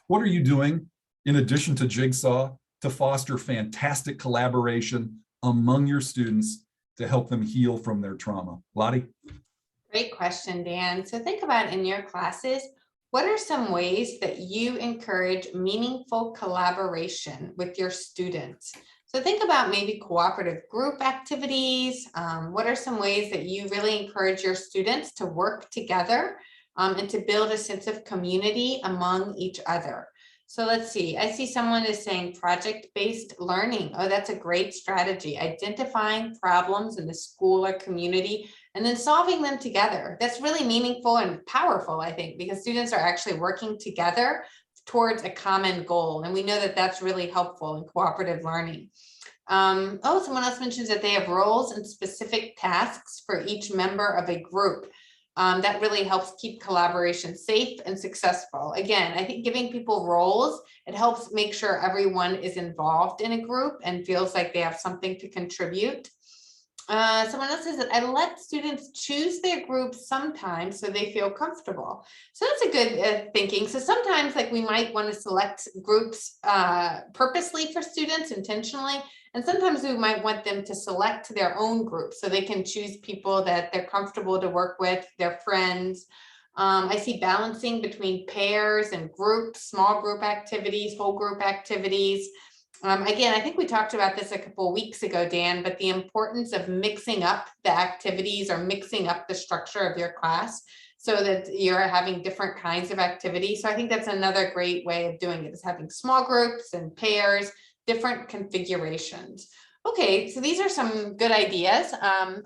What are you doing in addition to Jigsaw to foster fantastic collaboration among your students to help them heal from their trauma? Lottie? Great question, Dan. So think about in your classes, what are some ways that you encourage meaningful collaboration with your students? So think about maybe cooperative group activities. What are some ways that you really encourage your students to work together and to build a sense of community among each other? So let's see, I see someone is saying project-based learning. Oh, that's a great strategy. Identifying problems in the school or community and then solving them together. That's really meaningful and powerful, I think, because students are actually working together towards a common goal. And we know that that's really helpful in cooperative learning. Oh, someone else mentions that they have roles and specific tasks for each member of a group. That really helps keep collaboration safe and successful. Again, I think giving people roles, it helps make sure everyone is involved in a group and feels like they have something to contribute. Someone else says that I let students choose their groups sometimes so they feel comfortable. So that's a good thinking. So sometimes like we might want to select groups purposely for students intentionally. And sometimes we might want them to select their own group so they can choose people that they're comfortable to work with, their friends. I see balancing between pairs and groups, small group activities, whole group activities. Again, I think we talked about this a couple of weeks ago, Dan, but the importance of mixing up the activities or mixing up the structure of your class so that you're having different kinds of activities. So I think that's another great way of doing it, is having small groups and pairs, different configurations. Okay, so these are some good ideas.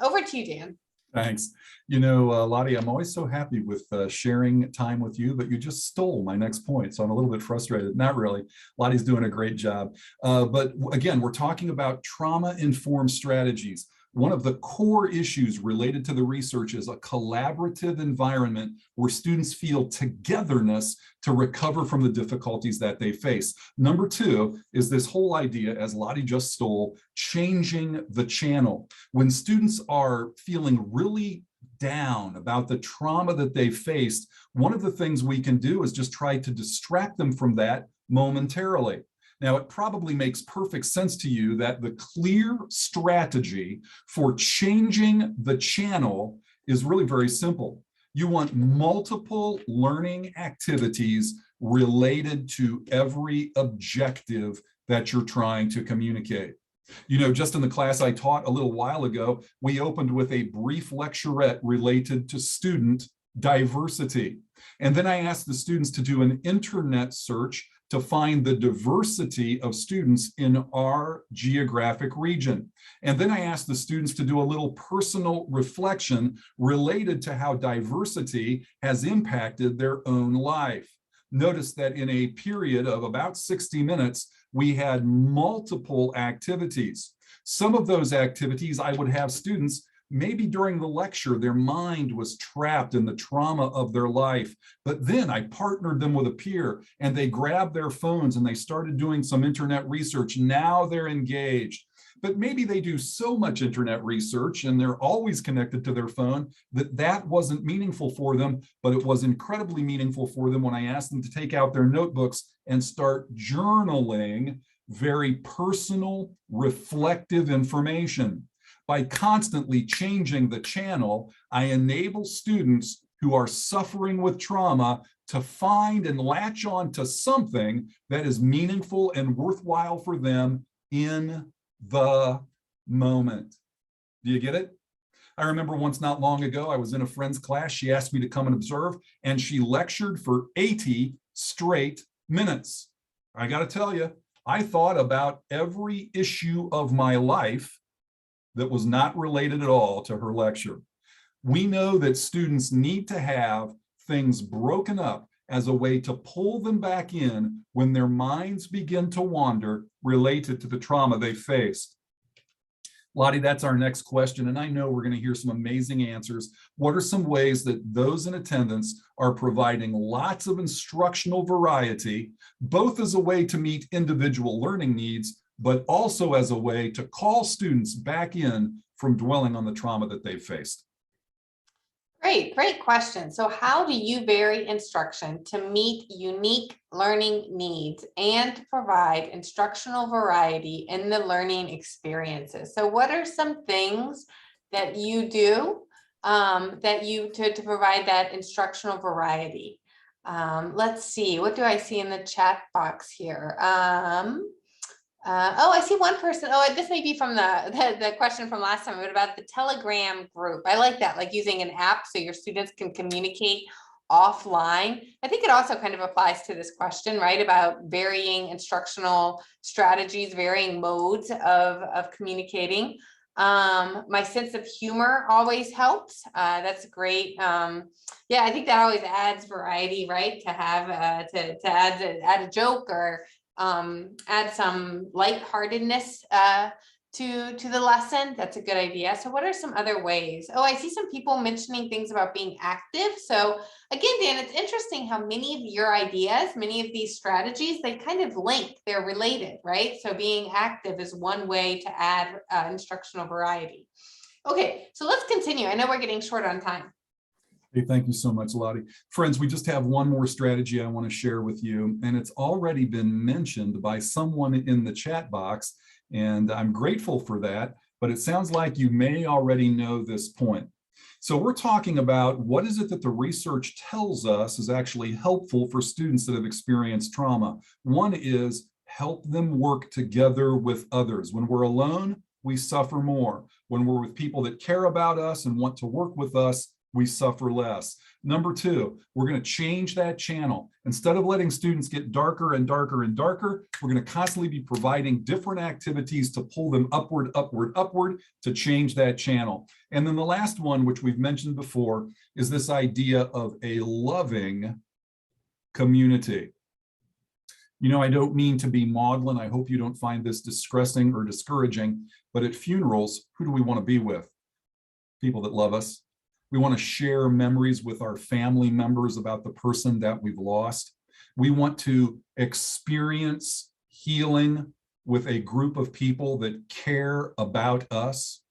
Over to you, Dan. Thanks. You know, Lottie, I'm always so happy with sharing time with you, but you just stole my next point. So I'm a little bit frustrated. Not really. Lottie's doing a great job. But again, we're talking about trauma-informed strategies. One of the core issues related to the research is a collaborative environment where students feel togetherness to recover from the difficulties that they face. Number two is this whole idea, as Lottie just stole, changing the channel. When students are feeling really down about the trauma that they faced, one of the things we can do is just try to distract them from that momentarily. Now, it probably makes perfect sense to you that the clear strategy for changing the channel is really very simple. You want multiple learning activities related to every objective that you're trying to communicate. You know, just in the class I taught a little while ago, we opened with a brief lecturette related to student diversity. And then I asked the students to do an internet search to find the diversity of students in our geographic region. And then I asked the students to do a little personal reflection related to how diversity has impacted their own life. Notice that in a period of about 60 minutes, we had multiple activities. Some of those activities I would have students, maybe during the lecture, their mind was trapped in the trauma of their life. But then I partnered them with a peer and they grabbed their phones and they started doing some internet research. Now they're engaged. But maybe they do so much internet research and they're always connected to their phone that that wasn't meaningful for them, but it was incredibly meaningful for them when I asked them to take out their notebooks and start journaling very personal, reflective information. By constantly changing the channel, I enable students who are suffering with trauma to find and latch on to something that is meaningful and worthwhile for them in the moment. Do you get it? I remember once not long ago, I was in a friend's class. She asked me to come and observe, and she lectured for 80 straight minutes. I got to tell you, I thought about every issue of my life that was not related at all to her lecture. We know that students need to have things broken up as a way to pull them back in when their minds begin to wander related to the trauma they faced. Lottie, that's our next question, and I know we're going to hear some amazing answers. What are some ways that those in attendance are providing lots of instructional variety, both as a way to meet individual learning needs, but also as a way to call students back in from dwelling on the trauma that they've faced? Great question. So how do you vary instruction to meet unique learning needs and to provide instructional variety in the learning experiences? So what are some things that you do to provide that instructional variety? Let's see, what do I see in the chat box here? Oh, I see one person. Oh, this may be from the question from last time about the Telegram group. I like that, like using an app so your students can communicate offline. I think it also kind of applies to this question, right? About varying instructional strategies, varying modes of communicating. My sense of humor always helps. That's great. Yeah, I think that always adds variety, right? To have to add a joke or add some lightheartedness to the lesson. That's a good idea. So what are some other ways? Oh, I see some people mentioning things about being active. So again, Dan, it's interesting how many of your ideas, many of these strategies, they kind of link, they're related, right? So being active is one way to add instructional variety. Okay, so let's continue. I know we're getting short on time. Hey, thank you so much, Lottie. Friends, we just have one more strategy I want to share with you, and it's already been mentioned by someone in the chat box, and I'm grateful for that, but it sounds like you may already know this point. So we're talking about what is it that the research tells us is actually helpful for students that have experienced trauma. One is help them work together with others. When we're alone, we suffer more. When we're with people that care about us and want to work with us, we suffer less. Number two, we're going to change that channel. Instead of letting students get darker and darker and darker, we're going to constantly be providing different activities to pull them upward, upward, upward to change that channel. And then the last one, which we've mentioned before, is this idea of a loving community. You know, I don't mean to be maudlin. I hope you don't find this distressing or discouraging, but at funerals, who do we want to be with? People that love us. We want to share memories with our family members about the person that we've lost. We want to experience healing with a group of people that care about us.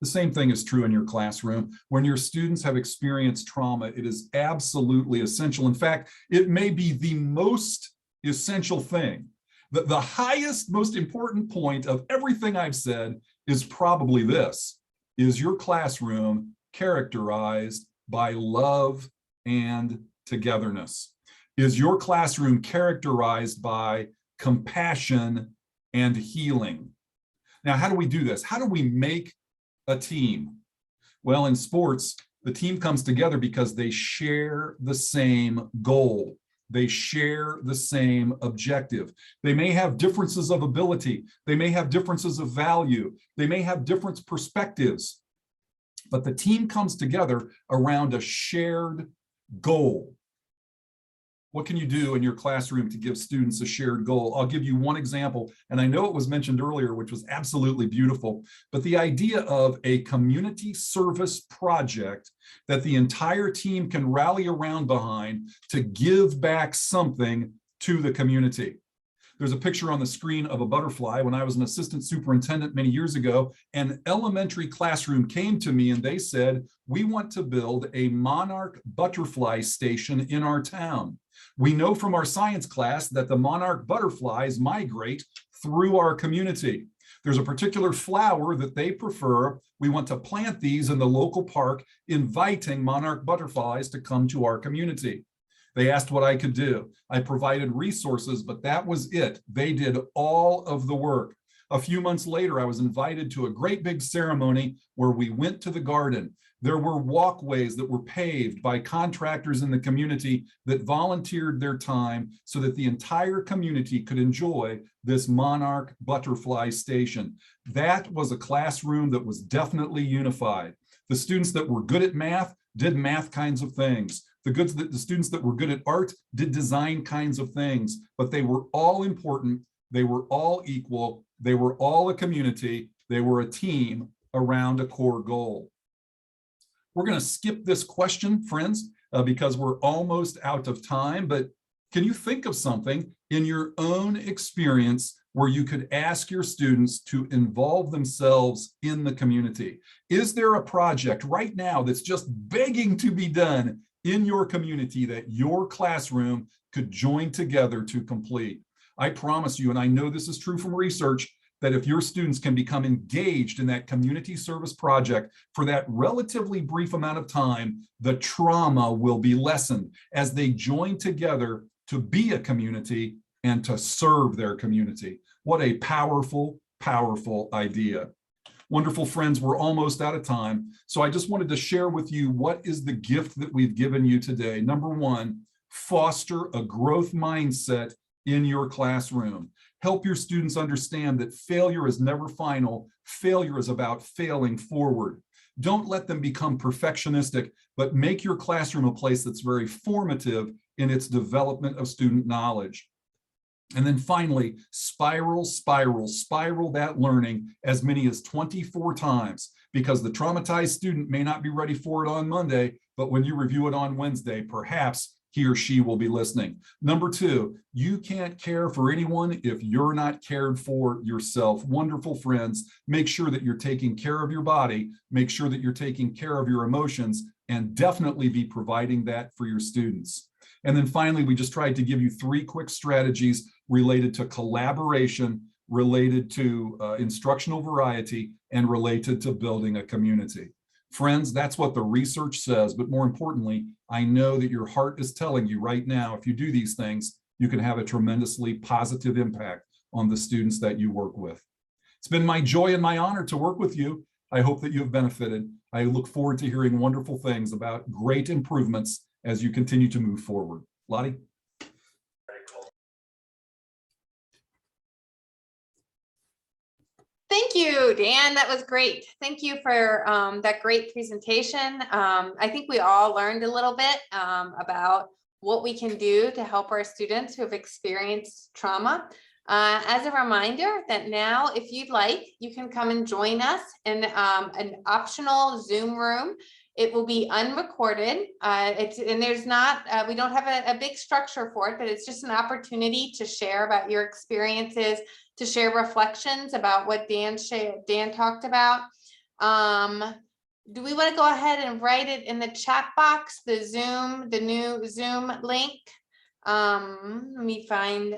The same thing is true in your classroom. When your students have experienced trauma, it is absolutely essential. In fact, it may be the most essential thing. The highest, most important point of everything I've said is probably this: is your classroom characterized by love and togetherness? Is your classroom characterized by compassion and healing? Now, how do we do this? How do we make a team? Well, in sports, the team comes together because they share the same goal. They share the same objective. They may have differences of ability. They may have differences of value. They may have different perspectives, but the team comes together around a shared goal. What can you do in your classroom to give students a shared goal? I'll give you one example, and I know it was mentioned earlier, which was absolutely beautiful, but the idea of a community service project that the entire team can rally around behind to give back something to the community. There's a picture on the screen of a butterfly. When I was an assistant superintendent many years ago, an elementary classroom came to me and they said, "We want to build a monarch butterfly station in our town. We know from our science class that the monarch butterflies migrate through our community. There's a particular flower that they prefer. We want to plant these in the local park, inviting monarch butterflies to come to our community." They asked what I could do. I provided resources, but that was it. They did all of the work. A few months later, I was invited to a great big ceremony where we went to the garden. There were walkways that were paved by contractors in the community that volunteered their time so that the entire community could enjoy this monarch butterfly station. That was a classroom that was definitely unified. The students that were good at math did math kinds of things. The students that were good at art did design kinds of things, but they were all important. They were all equal. They were all a community. They were a team around a core goal. We're going to skip this question, friends, because we're almost out of time, but can you think of something in your own experience where you could ask your students to involve themselves in the community? Is there a project right now that's just begging to be done in your community that your classroom could join together to complete? I promise you, and I know this is true from research, that if your students can become engaged in that community service project for that relatively brief amount of time, the trauma will be lessened as they join together to be a community and to serve their community. What a powerful, powerful idea. Wonderful friends, we're almost out of time. So I just wanted to share with you what is the gift that we've given you today. Number one, foster a growth mindset in your classroom. Help your students understand that failure is never final. Failure is about failing forward. Don't let them become perfectionistic, but make your classroom a place that's very formative in its development of student knowledge. And then finally, spiral that learning as many as 24 times, because the traumatized student may not be ready for it on Monday, but when you review it on Wednesday, perhaps he or she will be listening. Number two, you can't care for anyone if you're not cared for yourself. Wonderful friends, make sure that you're taking care of your body, make sure that you're taking care of your emotions, and definitely be providing that for your students. And then finally, we just tried to give you 3 quick strategies related to collaboration, related to instructional variety, and related to building a community. Friends, that's what the research says, but more importantly, I know that your heart is telling you right now, if you do these things, you can have a tremendously positive impact on the students that you work with. It's been my joy and my honor to work with you. I hope that you have benefited. I look forward to hearing wonderful things about great improvements as you continue to move forward. Lottie? Thank you, Dan. That was great. Thank you for that great presentation. I think we all learned a little bit about what we can do to help our students who have experienced trauma. As a reminder that now, if you'd like, you can come and join us in an optional Zoom room. It will be unrecorded. There's not, we don't have a big structure for it, but it's just an opportunity to share about your experiences, to share reflections about what Dan talked about. Do we want to go ahead and write it in the chat box, the new Zoom link? Let me find,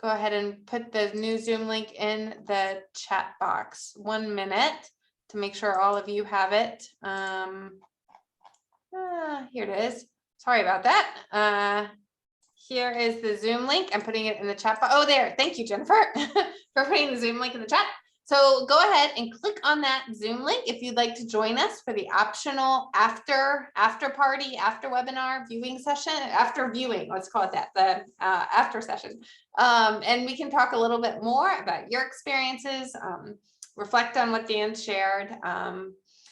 go ahead and put the new Zoom link in the chat box. 1 minute to make sure all of you have it. Here it is. Sorry about that. Here is the Zoom link. I'm putting it in the chat box. Oh, there. Thank you, Jennifer, for putting the Zoom link in the chat. So go ahead and click on that Zoom link if you'd like to join us for the optional after party, after webinar viewing session, after viewing, let's call it that, the after session. And we can talk a little bit more about your experiences, reflect on what Dan shared.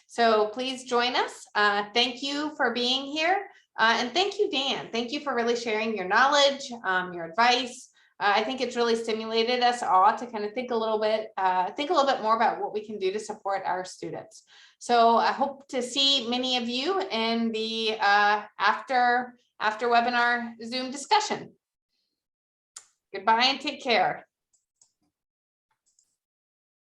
So please join us. Thank you for being here. And thank you, Dan. Thank you for really sharing your knowledge, your advice. I think it's really stimulated us all to kind of think a little bit more about what we can do to support our students. So I hope to see many of you in the after webinar Zoom discussion. Goodbye and take care.